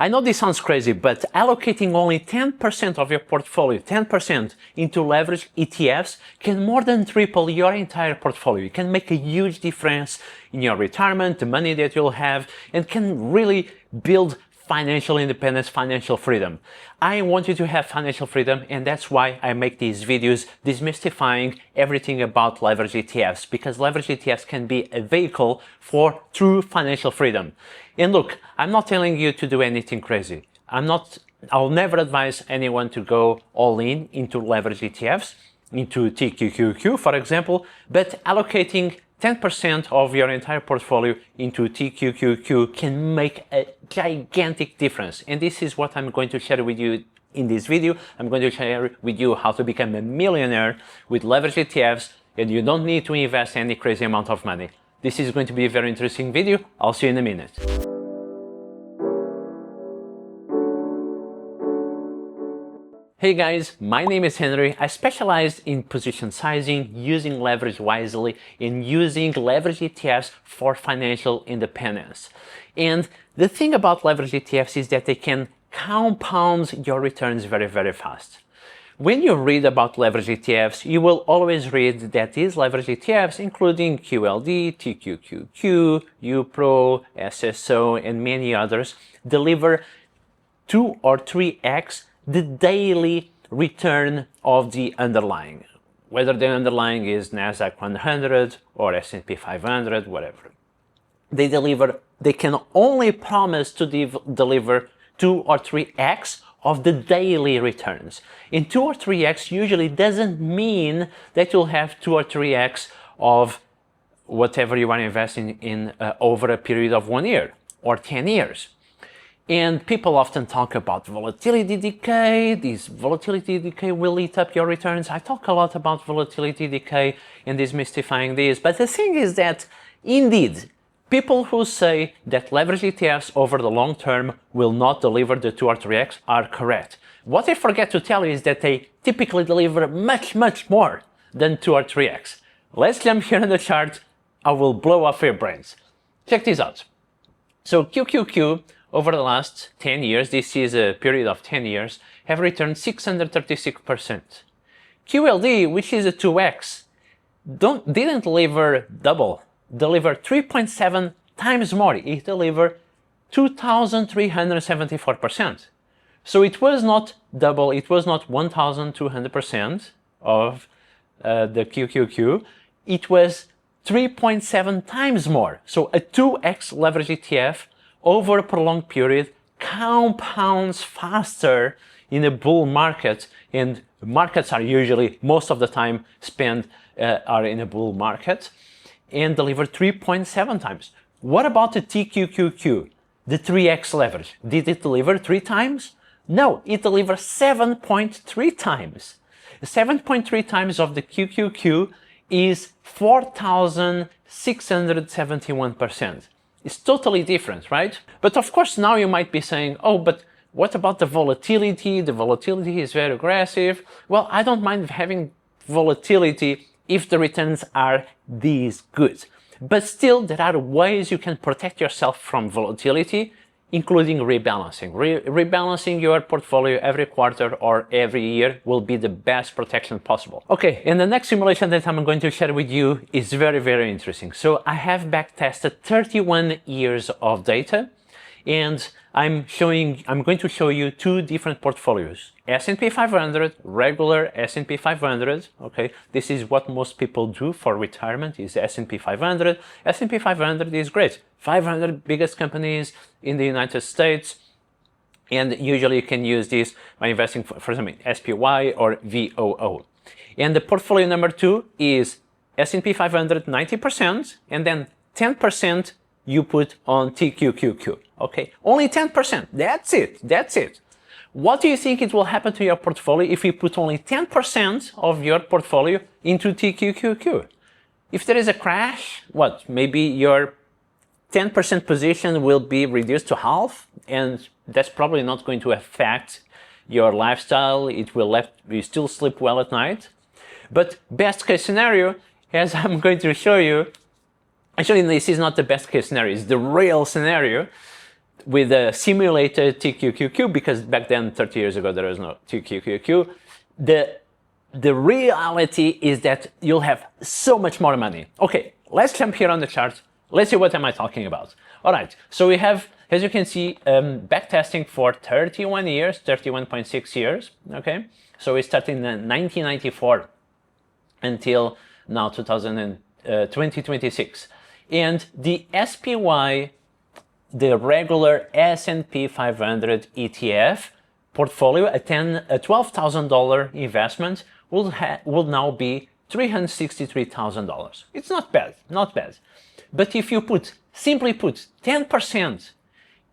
I know this sounds crazy, but allocating only 10% of your portfolio, 10% into leverage ETFs can more than triple your entire portfolio. It can make a huge difference in your retirement, the money that you'll have, and can really build financial independence, financial freedom. I want you to have financial freedom, and that's why I make these videos demystifying everything about leverage ETFs, because leverage ETFs can be a vehicle for true financial freedom. And look, I'm not telling you to do anything crazy. I'll never advise anyone to go all in into leverage ETFs, into TQQQ, for example, but allocating 10% of your entire portfolio into TQQQ can make a gigantic difference. And this is what I'm going to share with you in this video. I'm going to share with you how to become a millionaire with leverage ETFs, and you don't need to invest any crazy amount of money. This is going to be a very interesting video. I'll see you in a minute. Hey guys, my name is Henry. I specialize in position sizing, using leverage wisely, and using leverage ETFs for financial independence. And the thing about leverage ETFs is that they can compound your returns very, very fast. When you read about leverage ETFs, you will always read that these leverage ETFs, including QLD, TQQQ, UPRO, SSO, and many others, deliver 2 or 3x the daily return of the underlying, whether the underlying is NASDAQ 100 or S&P 500, whatever. They can only promise to deliver 2 or 3x of the daily returns. And 2 or 3x usually doesn't mean that you'll have 2 or 3x of whatever you are investing in over a period of 1 year or 10 years. And people often talk about volatility decay. This volatility decay will eat up your returns. I talk a lot about volatility decay and demystifying this. But the thing is that, indeed, people who say that leverage ETFs over the long term will not deliver the 2 or 3x are correct. What they forget to tell you is that they typically deliver much, much more than 2 or 3x. Let's jump here on the chart. I will blow off your brains. Check this out. So QQQ, over the last 10 years, this is a period of 10 years, have returned 636%. QLD, which is a 2x, didn't deliver double, delivered 3.7 times more. It delivered 2,374%. So it was not double, it was not 1,200% of the QQQ, it was 3.7 times more. So a 2x leverage ETF over a prolonged period compounds faster in a bull market, and markets are usually, most of the time are in a bull market, and deliver 3.7 times. What about the TQQQ, the 3x leverage? Did it deliver 3 times? No, it delivered 7.3 times. 7.3 times of the QQQ is 4,671%. It's totally different, right? But of course now you might be saying, oh, but what about the volatility? The volatility is very aggressive. Well, I don't mind having volatility if the returns are this good. But still, there are ways you can protect yourself from volatility, including rebalancing. Rebalancing your portfolio every quarter or every year will be the best protection possible. Okay, and the next simulation that I'm going to share with you is very, very interesting. So I have backtested 31 years of data, and I'm going to show you 2 different portfolios. S&P 500, regular S&P 500, okay? This is what most people do for retirement, is S&P 500. S&P 500 is great. 500 biggest companies in the United States, and usually you can use this by investing, for example, SPY or VOO. And the portfolio number 2 is S&P 500 90%, and then 10% you put on TQQQ, okay? Only 10%, that's it. What do you think it will happen to your portfolio if you put only 10% of your portfolio into TQQQ? If there is a crash, what, maybe your 10% position will be reduced to half, and that's probably not going to affect your lifestyle. It will let you still sleep well at night. But best case scenario, as I'm going to show you, actually this is not the best case scenario, it's the real scenario. with a simulated TQQQ, because back then, 30 years ago, there was no TQQQ. The reality is that you'll have so much more money. Okay, let's jump here on the chart. Let's see what am I talking about. All right, so we have, as you can see, backtesting for 31 years, 31.6 years, okay? So we started in 1994 until now 2026. And the SPY, the regular S&P 500 ETF portfolio, a $12,000 investment will now be $363,000. It's not bad, not bad. But if you simply put 10%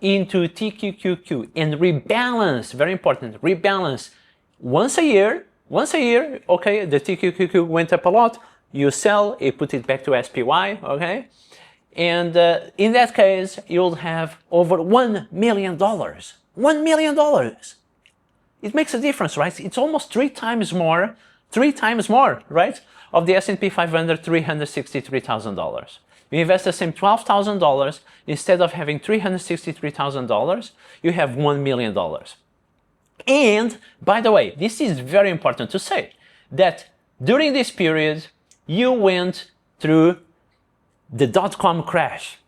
into TQQQ and rebalance, very important, rebalance once a year, okay, the TQQQ went up a lot, you sell, you put it back to SPY, okay? And in that case, you'll have over $1 million. $1 million. It makes a difference, right? It's almost three times more, right? Of the S&P 500, $363,000. You invest the same $12,000, instead of having $363,000, you have $1 million. And, by the way, this is very important to say, that during this period, you went through the dot-com crash.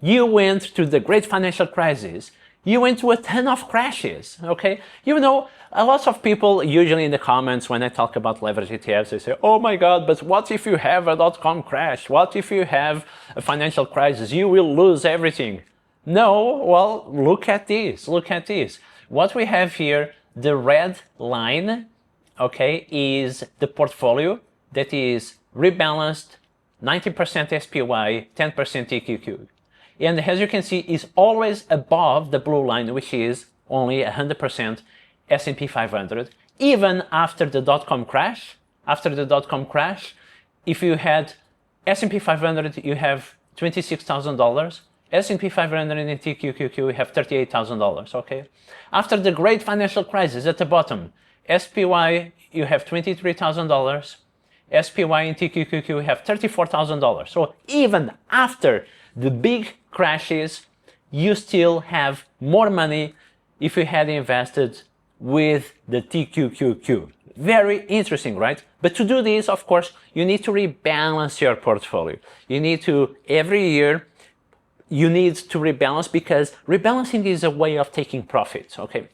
You went through the great financial crisis. You went through a ton of crashes, okay? You know, a lot of people usually in the comments when I talk about leverage ETFs, they say, oh my God, but what if you have a dot-com crash? What if you have a financial crisis? You will lose everything. No, well, look at this, look at this. What we have here, the red line, okay, is the portfolio that is rebalanced, 90% SPY, 10% TQQ. And as you can see, is always above the blue line, which is only 100% S&P 500. Even after the dot-com crash, if you had S&P 500, you have $26,000. S&P 500 and TQQQ, you have $38,000, okay? After the great financial crisis at the bottom, SPY, you have $23,000. SPY and TQQQ, you have $34,000. So even after the big crashes, you still have more money if you had invested with the TQQQ. Very interesting, right? But to do this, of course, you need to rebalance your portfolio. You need to, every year, you need to rebalance, because rebalancing is a way of taking profits, okay?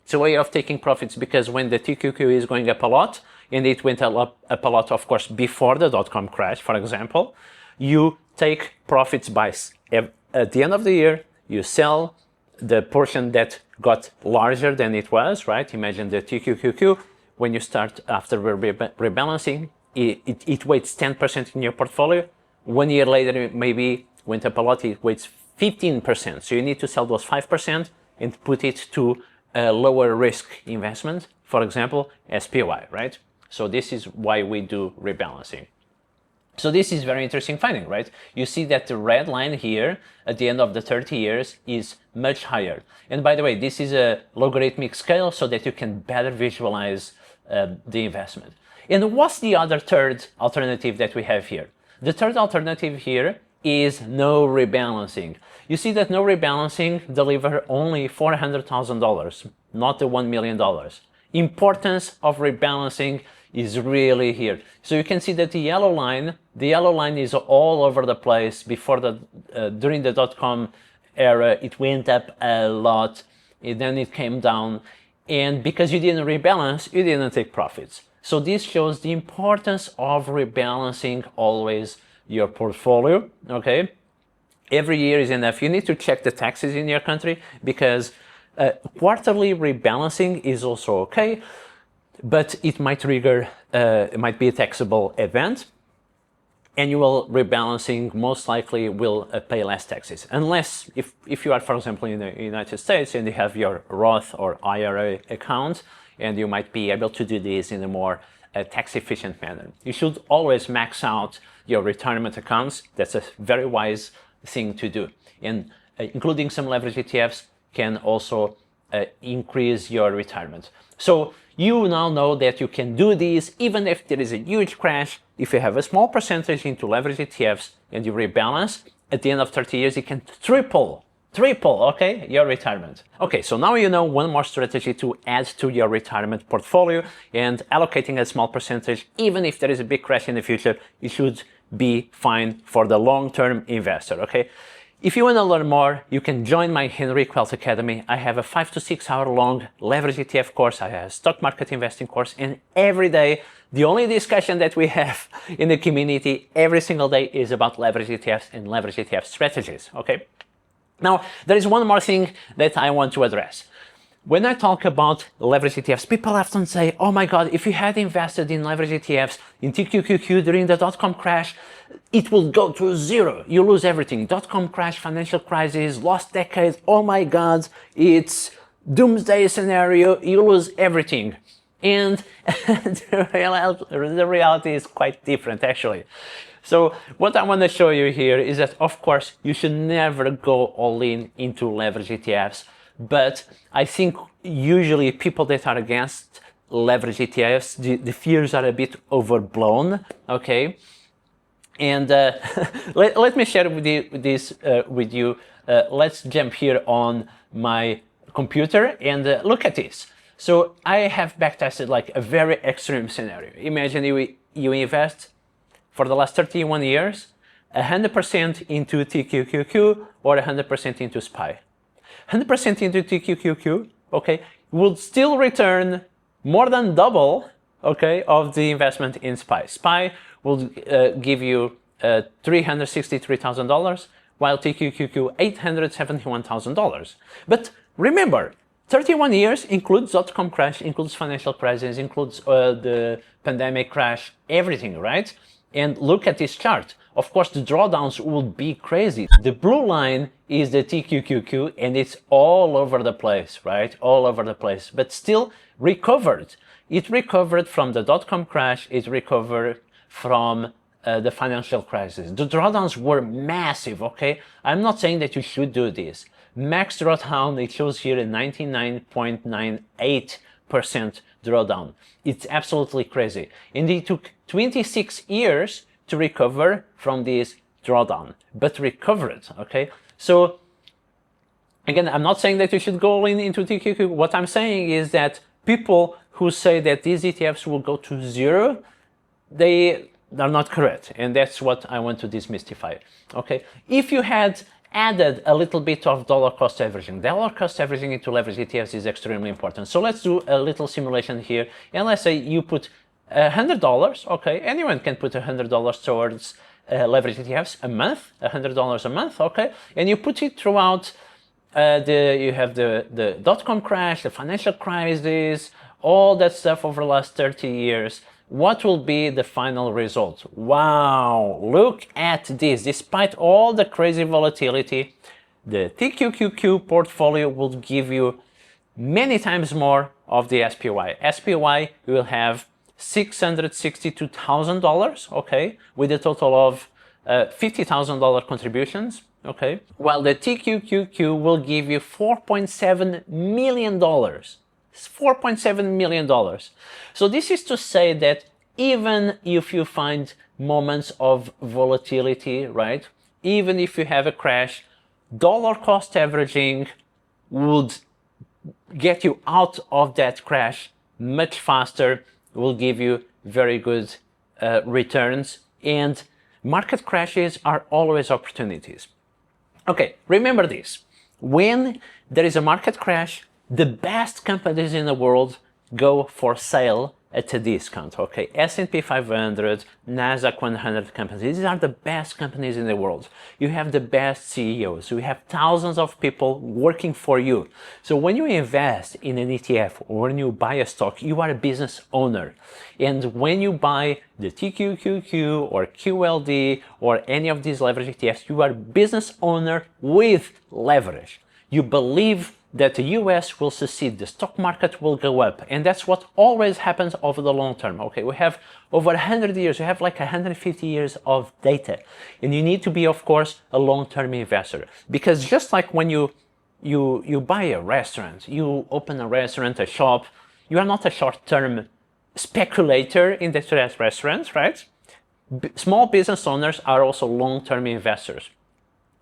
It's a way of taking profits because when the TQQ is going up a lot, and it went up a lot, of course, before the dot-com crash, for example, you take profits by, at the end of the year, you sell the portion that got larger than it was, right? Imagine the TQQQ, when you start after rebalancing, it weights 10% in your portfolio. 1 year later, it maybe went up a lot, it weights 15%. So you need to sell those 5% and put it to a lower risk investment, for example, SPY, right? So this is why we do rebalancing. So this is very interesting finding, right? You see that the red line here at the end of the 30 years is much higher. And by the way, this is a logarithmic scale so that you can better visualize the investment. And what's the other third alternative that we have here? The third alternative here is no rebalancing. You see that no rebalancing deliver only $400,000, not the $1 million. Importance of rebalancing is really here. So you can see that the yellow line is all over the place. Before during the dot-com era, it went up a lot, and then it came down. And because you didn't rebalance, you didn't take profits. So this shows the importance of rebalancing always your portfolio, okay? Every year is enough. You need to check the taxes in your country because quarterly rebalancing is also okay, but it might trigger, it might be a taxable event. Annual rebalancing most likely will pay less taxes, unless if you are, for example, in the United States and you have your Roth or IRA account, and you might be able to do this in a more tax-efficient manner. You should always max out your retirement accounts. That's a very wise thing to do. And including some leverage ETFs can also increase your retirement. So you now know that you can do this even if there is a huge crash. If you have a small percentage into leverage ETFs and you rebalance, at the end of 30 years, you can triple triple, okay, your retirement. Okay, so now you know one more strategy to add to your retirement portfolio, and allocating a small percentage, even if there is a big crash in the future, it should be fine for the long-term investor, okay? If you want to learn more, you can join my Henrique Wealth Academy. I have a 5 to 6 hour long leverage ETF course. I have a stock market investing course, and every day, the only discussion that we have in the community every single day is about leverage ETFs and leverage ETF strategies, okay? Now, there is one more thing that I want to address. When I talk about leverage ETFs, people often say, oh my God, if you had invested in leverage ETFs in TQQQ during the dot-com crash, it will go to zero. You lose everything. Dot-com crash, financial crisis, lost decades. Oh my God, it's doomsday scenario. You lose everything. And the reality is quite different, actually. So what I want to show you here is that, of course, you should never go all in into leverage ETFs. But I think usually people that are against leverage ETFs, the fears are a bit overblown, okay? And let me share this with you. Let's jump here on my computer and look at this. So I have backtested like a very extreme scenario. Imagine you invest for the last 31 years, 100% into TQQQ or 100% into SPY. 100% into TQQQ, okay, will still return more than double, okay, of the investment in SPY. SPY will give you $363,000, while TQQQ $871,000. But remember, 31 years includes dot-com crash, includes financial crisis, includes the pandemic crash, everything, right? And look at this chart. Of course, the drawdowns will be crazy. The blue line is the TQQQ, and it's all over the place, right? All over the place, but still recovered. It recovered from the dot-com crash. It recovered from the financial crisis. The drawdowns were massive, okay? I'm not saying that you should do this. Max drawdown, it shows here a 99.98% drawdown. It's absolutely crazy. And it took 26 years to recover from this drawdown, but recovered, okay? So again, I'm not saying that you should go into TQQ. What I'm saying is that people who say that these ETFs will go to zero, they are not correct. And that's what I want to demystify, okay? If you had added a little bit of dollar cost averaging into leverage ETFs is extremely important. So let's do a little simulation here. And let's say you put $100, okay? Anyone can put $100 towards leverage ETFs a month, $100 a month, okay? And you put it throughout you have the dot-com crash, the financial crisis, all that stuff over the last 30 years. What will be the final result? Wow, look at this. Despite all the crazy volatility, the TQQQ portfolio will give you many times more of the SPY. SPY will have $662,000, okay, with a total of $50,000 contributions, okay, while the TQQQ will give you $4.7 million. $4.7 million. So this is to say that even if you find moments of volatility, right, even if you have a crash, dollar cost averaging would get you out of that crash much faster, will give you very good returns, and market crashes are always opportunities. Okay, remember this. When there is a market crash, the best companies in the world go for sale at a discount, okay? S&P 500, NASDAQ 100 companies, these are the best companies in the world. You have the best CEOs. You have thousands of people working for you. So when you invest in an ETF or when you buy a stock, you are a business owner. And when you buy the TQQQ or QLD or any of these leverage ETFs, you are a business owner with leverage. You believe that the US will succeed, the stock market will go up, and that's what always happens over the long term. Okay, we have over 100 years, we have like 150 years of data, and you need to be, of course, a long-term investor, because just like when you buy a restaurant, you open a restaurant, a shop, you are not a short-term speculator in the restaurants, right? Small business owners are also long-term investors.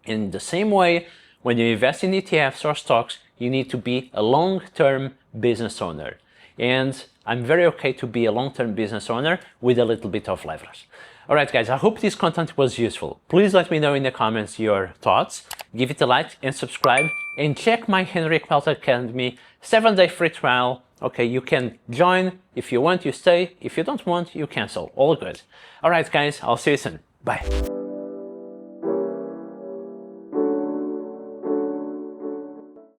In the same way, When you invest in ETFs or stocks, you need to be a long-term business owner. And I'm very okay to be a long-term business owner with a little bit of leverage. Alright guys, I hope this content was useful. Please let me know in the comments your thoughts. Give it a like and subscribe. And check my Henrique Wealth Academy 7-day free trial. Okay, you can join. If you want, you stay. If you don't want, you cancel. All good. Alright guys, I'll see you soon. Bye.